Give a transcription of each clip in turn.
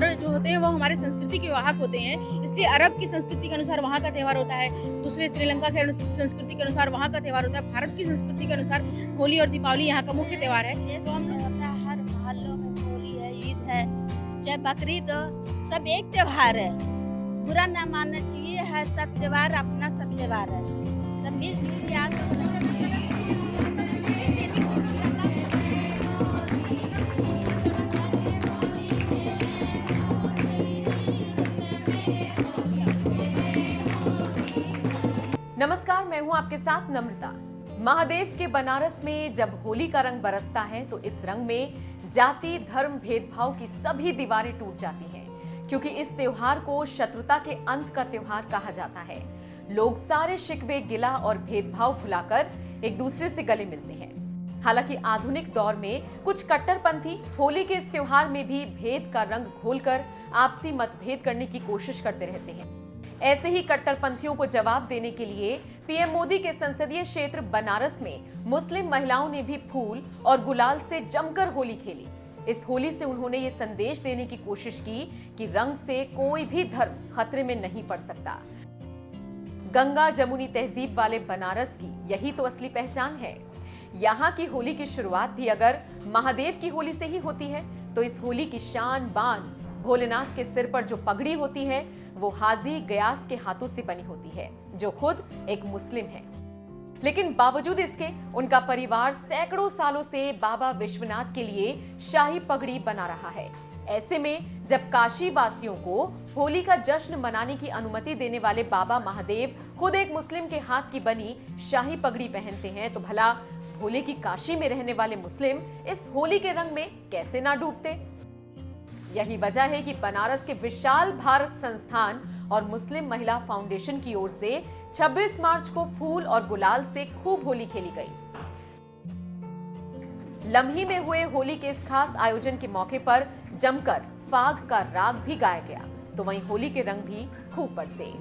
त्योहार जो होते हैं वो हमारे संस्कृति के वाहक होते हैं, इसलिए अरब की संस्कृति के अनुसार वहाँ का त्यौहार होता है, दूसरे श्रीलंका के संस्कृति के अनुसार वहाँ का त्यौहार होता है, भारत की संस्कृति के अनुसार होली और दीपावली यहाँ का मुख्य त्यौहार है। तो हम लोग होता है, हर मोहल्लों में होली है, ईद है, चाहे बकरीद, सब एक त्योहार है। बुरा ना मानना चाहिए, है सब त्योहार अपना सब त्योहार है, सब मिलजुल के आगे। नमस्कार, मैं हूं आपके साथ नम्रता। महादेव के बनारस में जब होली का रंग बरसता है तो इस रंग में जाति धर्म भेदभाव की सभी दीवारें टूट जाती हैं, क्योंकि इस त्योहार को शत्रुता के अंत का त्योहार कहा जाता है। लोग सारे शिकवे गिला और भेदभाव भुलाकर एक दूसरे से गले मिलते हैं। हालांकि आधुनिक दौर में कुछ कट्टरपंथी होली के इस त्योहार में भी भेद का रंग घोलकर आपसी मतभेद करने की कोशिश करते रहते हैं। ऐसे ही कट्टरपंथियों को जवाब देने के लिए पीएम मोदी के संसदीय क्षेत्र बनारस में मुस्लिम महिलाओं ने भी फूल और गुलाल से जमकर होली खेली। इस होली से उन्होंने ये संदेश देने की कोशिश की कि रंग से कोई भी धर्म खतरे में नहीं पड़ सकता। गंगा जमुनी तहजीब वाले बनारस की यही तो असली पहचान है। यहाँ की होली की शुरुआत भी अगर महादेव की होली से ही होती है तो इस होली की शान बान भोलेनाथ के सिर पर जो पगड़ी होती है वो हाजी गयास के हाथों से बनी होती है, जो खुद एक मुस्लिम है। लेकिन बावजूद इसके उनका परिवार सैकड़ों सालों से बाबा विश्वनाथ के लिए शाही पगड़ी बना रहा है। ऐसे में जब काशी वासियों को होली का जश्न मनाने की अनुमति देने वाले बाबा महादेव खुद एक मुस्लिम के हाथ की बनी शाही पगड़ी पहनते हैं, तो भला भोले की काशी में रहने वाले मुस्लिम इस होली के रंग में कैसे ना डूबते। यही वजह है कि बनारस के विशाल भारत संस्थान और मुस्लिम महिला फाउंडेशन की ओर से 26 मार्च को फूल और गुलाल से खूब होली खेली गई। लम्ही में हुए होली के इस खास आयोजन के मौके पर जमकर फाग का राग भी गाया गया, तो वहीं होली के रंग भी खूब बरसे।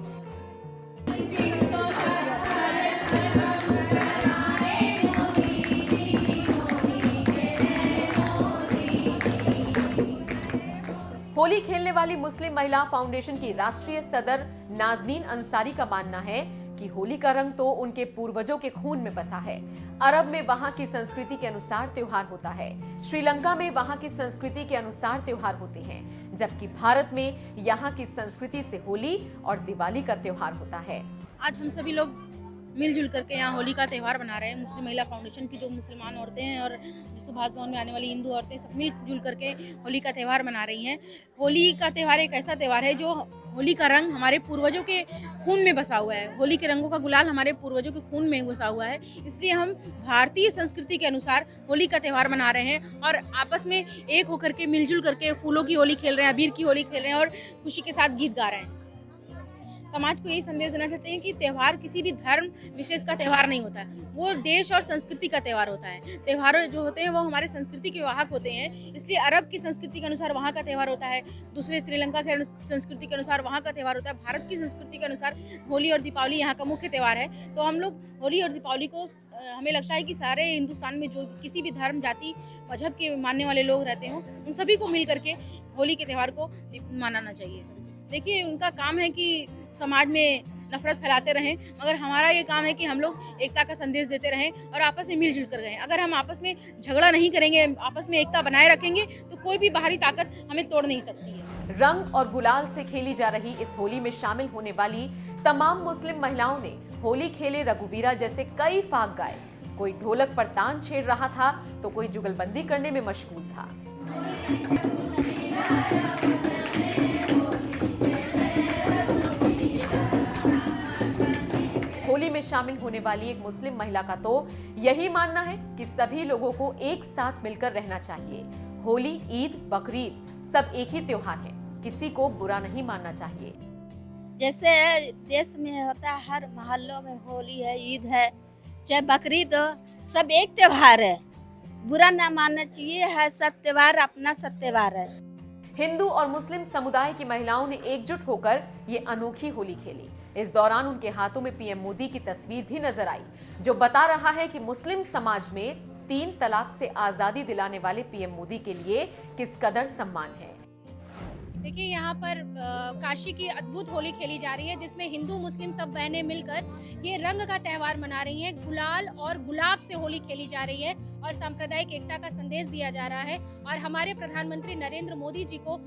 होली खेलने वाली मुस्लिम महिला फाउंडेशन की राष्ट्रीय सदर नाजनीन अंसारी का मानना है कि होली का रंग तो उनके पूर्वजों के खून में बसा है। अरब में वहां की संस्कृति के अनुसार त्योहार होता है, श्रीलंका में वहां की संस्कृति के अनुसार त्योहार होते हैं, जबकि भारत में यहाँ की संस्कृति से होली और दिवाली का त्योहार होता है। आज हम सभी लोग मिलजुल करके यहाँ होली का त्यौहार मना रहे हैं। मुस्लिम महिला फाउंडेशन की जो मुसलमान औरतें हैं और जो सुभाष भवन में आने वाली हिंदू औरतें सब मिलजुल करके होली का त्यौहार मना रही हैं। होली का त्यौहार एक ऐसा त्यौहार है जो होली का रंग हमारे पूर्वजों के खून में बसा हुआ है। होली के रंगों का गुलाल हमारे पूर्वजों के खून में बसा हुआ है, इसलिए हम भारतीय संस्कृति के अनुसार होली का त्यौहार मना रहे हैं और आपस में एक होकर के मिलजुल करके फूलों की होली खेल रहे हैं, अबीर की होली खेल रहे हैं और खुशी के साथ गीत गा रहे हैं। समाज को यही संदेश देना चाहते हैं कि त्यौहार किसी भी धर्म विशेष का त्यौहार नहीं होता है, वो देश और संस्कृति का त्यौहार होता है। त्यौहार जो होते हैं वो हमारे संस्कृति के वाहक होते हैं, इसलिए अरब की संस्कृति के अनुसार वहाँ का त्यौहार होता है, दूसरे श्रीलंका के संस्कृति के अनुसार वहाँ का त्यौहार होता है, भारत की संस्कृति के अनुसार होली और दीपावली यहाँ का मुख्य त्यौहार है। तो हम लोग होली और दीपावली को हमें लगता है कि सारे हिंदुस्तान में जो किसी भी धर्म जाति मजहब के मानने वाले लोग रहते हों, उन सभी को मिल करके होली के त्यौहार को मनाना चाहिए। देखिए, उनका काम है कि समाज में नफरत फैलाते रहें, मगर हमारा ये काम है कि हम लोग एकता का संदेश देते रहें और आपस में मिलजुल कर रहें। अगर हम आपस में झगड़ा नहीं करेंगे, आपस में एकता बनाए रखेंगे, तो कोई भी बाहरी ताकत हमें तोड़ नहीं सकती है। रंग और गुलाल से खेली जा रही इस होली में शामिल होने वाली तमाम मुस्लिम महिलाओं ने होली खेले रघुवीरा जैसे कई फाग गाए। कोई ढोलक पर तान छेड़ रहा था तो कोई जुगलबंदी करने में मशगूल था। होली में शामिल होने वाली एक मुस्लिम महिला का तो यही मानना है कि सभी लोगों को एक साथ मिलकर रहना चाहिए। होली, ईद, बकरीद सब एक ही त्योहार है, किसी को बुरा नहीं मानना चाहिए। जैसे देश में होता है, हर मोहल्लों में होली है, ईद है, चाहे बकरीद, सब एक त्योहार है। बुरा ना मानना चाहिए, है सब त्योहार अपना सब त्योहार है। हिंदू और मुस्लिम समुदाय की महिलाओं ने एकजुट होकर ये अनोखी होली खेली। इस दौरान उनके हाथों में पीएम मोदी की तस्वीर भी नजर आई, जो बता रहा है कि मुस्लिम समाज में 3 तलाक से आजादी दिलाने वाले पीएम मोदी के लिए किस कदर सम्मान है। देखिए यहाँ पर काशी की अद्भुत होली खेली जा रही है, जिसमें हिंदू मुस्लिम सब बहनें मिलकर ये रंग का त्यौहार मना रही हैं। गुलाल और गुलाब से होली खेली जा रही है और सांप्रदायिक एकता का संदेश दिया जा रहा है। और हमारे प्रधानमंत्री नरेंद्र मोदी जी को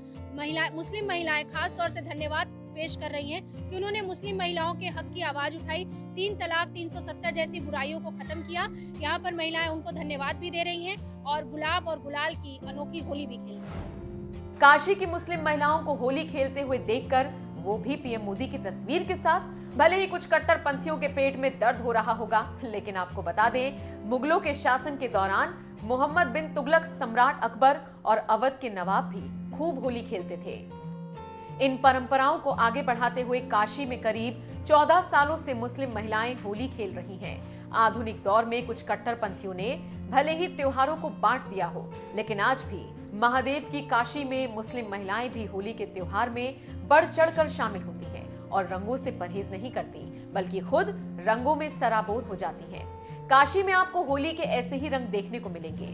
मुस्लिम महिलाएं खास तौर से धन्यवाद पेश कर रही हैं कि उन्होंने मुस्लिम महिलाओं के हक की आवाज उठाई, 3 तलाक 370 जैसी बुराइयों को खत्म किया। यहाँ पर महिलाएं उनको धन्यवाद भी दे रही हैं और गुलाब और गुलाल की अनोखी होली भी खेल रही हैं। काशी की मुस्लिम महिलाओं को होली खेलते हुए देखकर वो भी पीएम मोदी की तस्वीर के साथ, भले ही कुछ कट्टरपंथियों के पेट में दर्द हो रहा होगा, लेकिन आपको बता दें मुगलों के शासन के दौरान मोहम्मद बिन तुगलक सम्राट अकबर और अवध के नवाब भी खूब होली खेलते थे। इन परंपराओं को आगे बढ़ाते हुए काशी में करीब 14 सालों से मुस्लिम महिलाएं होली खेल रही हैं। आधुनिक दौर में कुछ कट्टरपंथियों ने भले ही त्योहारों को बांट दिया हो, लेकिन आज भी महादेव की काशी में मुस्लिम महिलाएं भी होली के त्योहार में बढ़ चढ़कर शामिल होती हैं और रंगों से परहेज नहीं करती, बल्कि खुद रंगों में सराबोर हो जाती हैं। काशी में आपको होली के ऐसे ही रंग देखने को मिलेंगे।